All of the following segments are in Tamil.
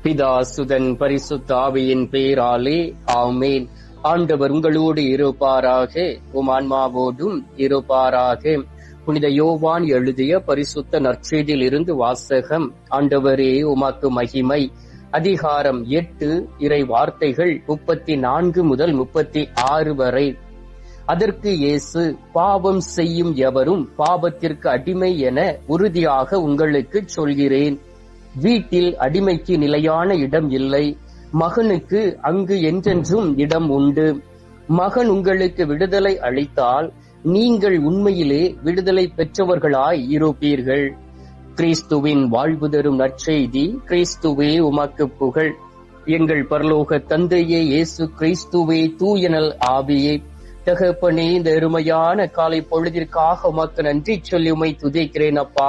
பிதா சுதன் பரிசுத்த ஆவியின் பெயராலே ஆமேன். ஆண்டவர் உங்களோடு இருப்பாராக, உம் ஆன்மாவோடும் இருப்பாராக. புனித யோவான் எழுதிய பரிசுத்த நற்செய்தியில் இருந்து வாசகம். ஆண்டவரே உமக்கு மகிமை. அதிகாரம் 8, இறை வார்த்தைகள் 34 முதல் 36 வரை. அதற்கு இயேசு, பாவம் செய்யும் எவரும் பாவத்திற்கு அடிமை என உறுதியாக உங்களுக்கு சொல்கிறேன். வீட்டில் அடிமைக்கு நிலையான இடம் இல்லை, மகனுக்கு அங்கு என்றென்றும் இடம் உண்டு. மகன் உங்களுக்கு விடுதலை அளித்தால் நீங்கள் உண்மையிலே விடுதலை பெற்றவர்களாய் இருப்பீர்கள். கிறிஸ்துவின் வாழ்வு தரும் நற்செய்தி. கிறிஸ்துவே உமக்கு புகழ். எங்கள் பரலோக தந்தையே, இயேசு கிறிஸ்துவே, தூயனல் ஆவியே, தகப்பனே, இந்த அருமையான காலை பொழுதிற்காக உமக்கு நன்றி சொல்லி உம்மை துதிக்கிறேன் அப்பா.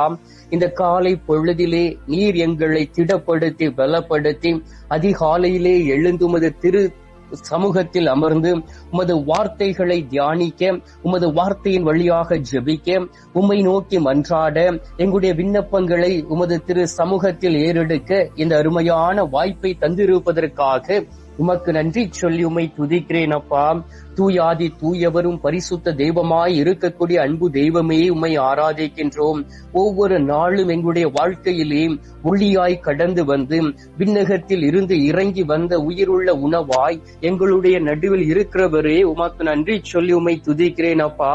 இந்த காலை பொழுதிலே நீர் எங்களை திடப்படுத்தி பலப்படுத்தி அதிகாலையிலே எழுந்து உமது திரு சமூகத்தில் அமர்ந்து உமது வார்த்தைகளை தியானிக்க, உமது வார்த்தையின் வழியாக ஜெபிக்க, உம்மை நோக்கி மன்றாட, எங்களுடைய விண்ணப்பங்களை உமது திரு சமூகத்தில் ஏறெடுக்க இந்த அருமையான வாய்ப்பை தந்திருப்பதற்காக உமக்கு நன்றி சொல்லி உம்மை துதிக்கிறேன் அப்பா. தூயாதி தூயவரும் பரிசுத்த தெய்வமாய் இருக்கக்கூடிய அன்பு தெய்வமே, உம்மை ஆராதிக்கின்றோம். ஒவ்வொரு நாளும் எங்களுடைய வாழ்க்கையிலே ஒளியாய் கடந்து வந்து விண்ணகத்தில் இருந்து இறங்கி வந்த உயிருள்ள உணவாய் எங்களுடைய நடுவில் இருக்கிறவரே, உமக்கு நன்றி சொல்லி உம்மை துதிக்கிறேன் அப்பா.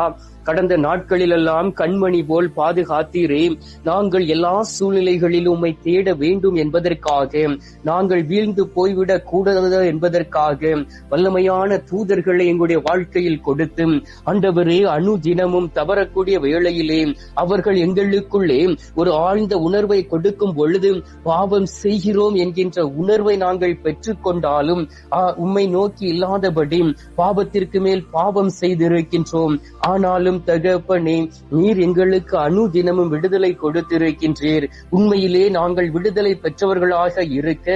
கடந்த நாட்களிலெல்லாம் கண்மணி போல் பாதுகாத்தீரே. நாங்கள் எல்லா சூழ்நிலைகளிலும் உம்மை தேட வேண்டும் என்பதற்காக, நாங்கள் வீழ்ந்து போய்விடக் கூடாது என்பதற்காக வல்லமையான தூதர்களை எங்களுடைய வாழ்க்கையில் கொடுத்து, ஆண்டவரே, அனுதினமும் தவறக்கூடிய வேளையிலே அவர்கள் எங்களுக்குள்ளே ஒரு ஆழ்ந்த உணர்வை கொடுக்கும் பொழுது பாவம் செய்கிறோம் என்கின்ற உணர்வை நாங்கள் பெற்றுக்கொண்டாலும் உம்மை நோக்கி இல்லாதபடி பாவத்திற்கு மேல் பாவம் செய்திருக்கின்றோம். ஆனாலும் தகப்பனே, நீர் எங்களுக்கு அனுதினமும் விடுதலை கொடுத்திருக்கின்றீர். உண்மையிலே நாங்கள் விடுதலை பெற்றவர்களாக இருக்க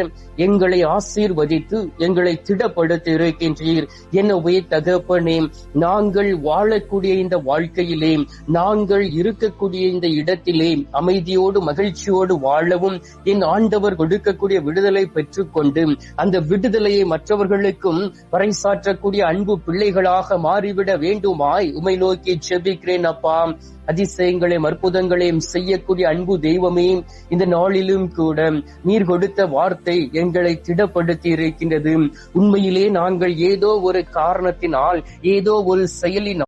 எங்களை ஆசீர்வதித்து எங்களை திடப்படுத்தி இருக்கின்றீர். எனவே தகப்பனே, நாங்கள் வாழக்கூடிய இந்த வாழ்க்கையிலே, நாங்கள் இருக்கக்கூடிய இந்த இடத்திலே அமைதியோடு மகிழ்ச்சியோடு வாழவும் என் ஆண்டவர் கொடுக்கக்கூடிய விடுதலை பெற்றுக்கொண்டு அந்த விடுதலையை மற்றவர்களுக்கும் பறைசாற்றக்கூடிய அன்பு பிள்ளைகளாக மாறிவிட வேண்டுமாய் உம்மை நோக்கி ஜெபிக்கிறேன் அப்பா. அதிசயங்களையும் அற்புதங்களையும் செய்யக்கூடிய அன்பு தெய்வமே, இந்த நாளிலும் கூட நீர் கொடுத்த வார்த்தை எங்களை திடப்படுத்தி இருக்கின்றது. உண்மையிலே நாங்கள் ஏதோ ஒரு காரணத்தினால், ஏதோ ஒரு செயலினால்